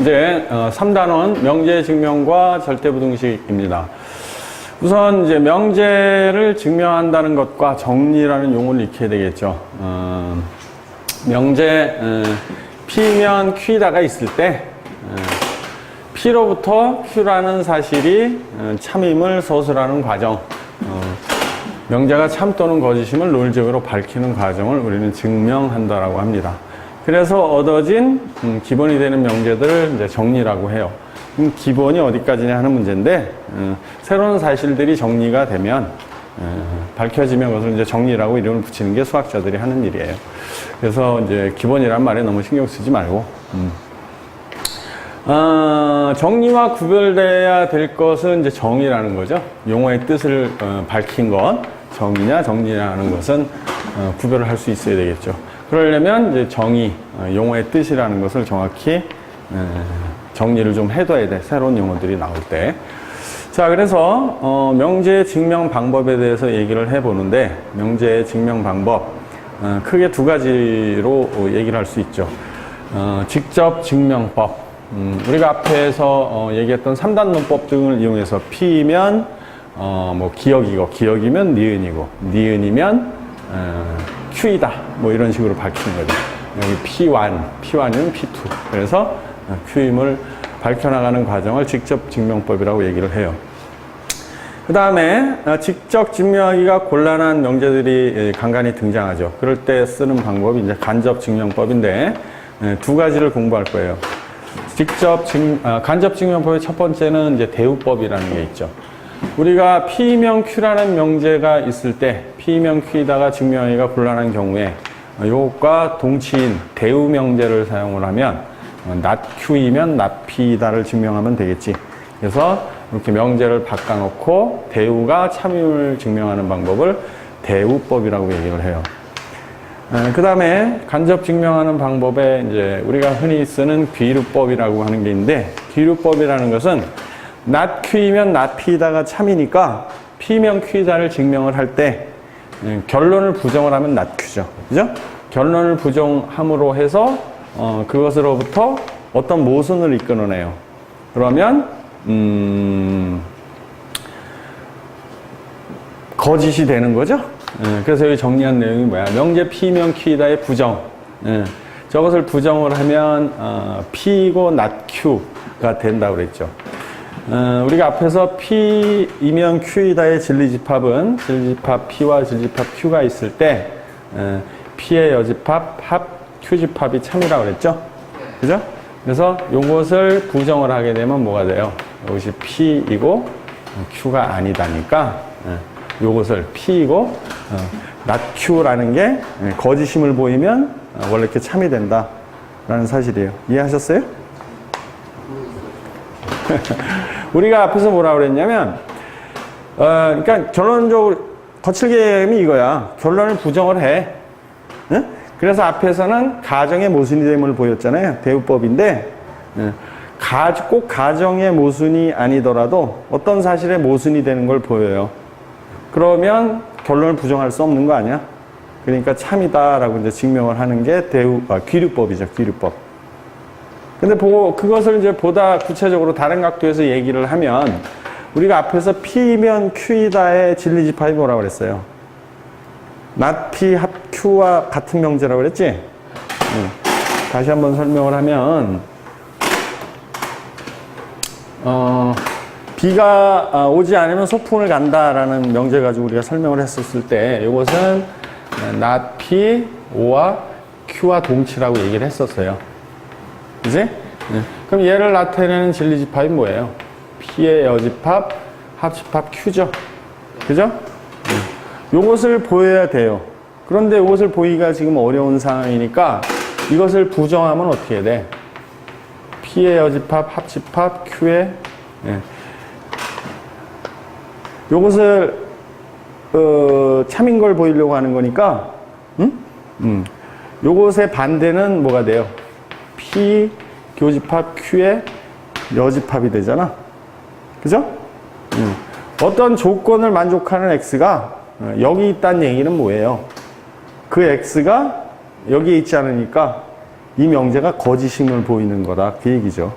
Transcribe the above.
이제 3단원 명제 증명과 절대부등식입니다. 우선 이제 명제를 증명한다는 것과 정리라는 용어를 익혀야 되겠죠. 명제 P면 Q다가 있을 때 P로부터 Q라는 사실이 참임을 서술하는 과정, 명제가 참 또는 거짓임을 논리적으로 밝히는 과정을 우리는 증명한다라고 합니다. 그래서 얻어진 기본이 되는 명제들을 이제 정리라고 해요. 기본이 어디까지냐 하는 문제인데, 새로운 사실들이 정리가 되면, 밝혀지면 그것을 이제 정리라고 이름을 붙이는 게 수학자들이 하는 일이에요. 그래서 이제 기본이란 말에 너무 신경 쓰지 말고, 정리와 구별돼야 될 것은 이제 정의라는 거죠. 용어의 뜻을 밝힌 것, 정의냐 정리냐는 것은 구별을 할 수 있어야 되겠죠. 그러려면 이제 정의, 용어의 뜻이라는 것을 정확히 정리를 좀 해둬야 돼. 새로운 용어들이 나올 때. 자, 그래서 명제 증명 방법에 대해서 얘기를 해보는데, 명제 증명 방법 크게 두 가지로 얘기를 할 수 있죠. 직접 증명법, 우리가 앞에서 얘기했던 3단 논법 등을 이용해서 P면 뭐 기억이고, 기억이면 니은이고, 니은이면 Q이다, 뭐 이런 식으로 밝히는 거죠. 여기 P1, P1이면 P2. 그래서 Q임을 밝혀나가는 과정을 직접 증명법이라고 얘기를 해요. 그 다음에 직접 증명하기가 곤란한 명제들이 간간히 등장하죠. 그럴 때 쓰는 방법이 이제 간접 증명법인데, 두 가지를 공부할 거예요. 간접 증명법의 첫 번째는 이제 대우법이라는 게 있죠. 우리가 P면 Q라는 명제가 있을 때, P면 Q에다가 증명하기가 곤란한 경우에 이것과 동치인 대우 명제를 사용을 하면 not Q이면 not P다를 증명하면 되겠지. 그래서 이렇게 명제를 바꿔놓고 대우가 참임을 증명하는 방법을 대우법이라고 얘기를 해요. 그 다음에 간접 증명하는 방법에 이제 우리가 흔히 쓰는 귀류법이라고 하는 게 있는데, 귀류법이라는 것은 not Q이면 not P다가 참이니까 P면 Q다를 증명을 할 때 결론을 부정을 하면 not Q죠. 그죠? 결론을 부정함으로 해서 그것으로부터 어떤 모순을 이끌어내요. 그러면 거짓이 되는 거죠. 그래서 여기 정리한 내용이 뭐야? 명제 P면 Q다의 부정. 저것을 부정을 하면 P이고 not Q가 된다고 그랬죠. 우리가 앞에서 P이면 Q이다의 진리집합은 진리집합 P와 진리집합 Q가 있을 때 P의 여집합 합 Q집합이 참이라고 그랬죠. 그죠? 그래서 요것을 부정을 하게 되면 뭐가 돼요? 이것이 P이고 Q가 아니다니까 요것을 P이고 not Q라는 게 거짓임을 보이면 원래 이렇게 참이 된다라는 사실이에요. 이해하셨어요? 우리가 앞에서 뭐라고 그랬냐면 그러니까 결론적으로 거칠게임이 이거야. 결론을 부정을 해. 응? 그래서 앞에서는 가정의 모순이 됨을 보였잖아요. 대우법인데 꼭 가정의 모순이 아니더라도 어떤 사실의 모순이 되는 걸 보여요. 그러면 결론을 부정할 수 없는 거 아니야? 그러니까 참이다라고 이제 증명을 하는 게 귀류법이죠. 귀류법. 근데 그것을 이제 보다 구체적으로 다른 각도에서 얘기를 하면 우리가 앞에서 P면 Q이다의 진리집합이 뭐라고 그랬어요? not P 합 Q와 같은 명제라고 그랬지? 다시 한번 설명을 하면 비가 오지 않으면 소풍을 간다라는 명제 가지고 우리가 설명을 했었을 때 이것은 not P, O와 Q와 동치라고 얘기를 했었어요. 그지? 그럼 얘를 나타내는 진리집합이 뭐예요? P의 여집합, 합집합 Q죠. 그죠? 요것을 보여야 돼요. 그런데 이것을 보기가 지금 어려운 상황이니까 이것을 부정하면 어떻게 돼? P의 여집합, 합집합, Q의 요것을 참인 걸 보이려고 하는 거니까 요것의 반대는 뭐가 돼요? P 교집합 Q의 여집합이 되잖아. 그죠? 어떤 조건을 만족하는 X가 여기 있다는 얘기는 뭐예요? 그 X가 여기에 있지 않으니까 이 명제가 거짓임을 보이는 거다. 그 얘기죠.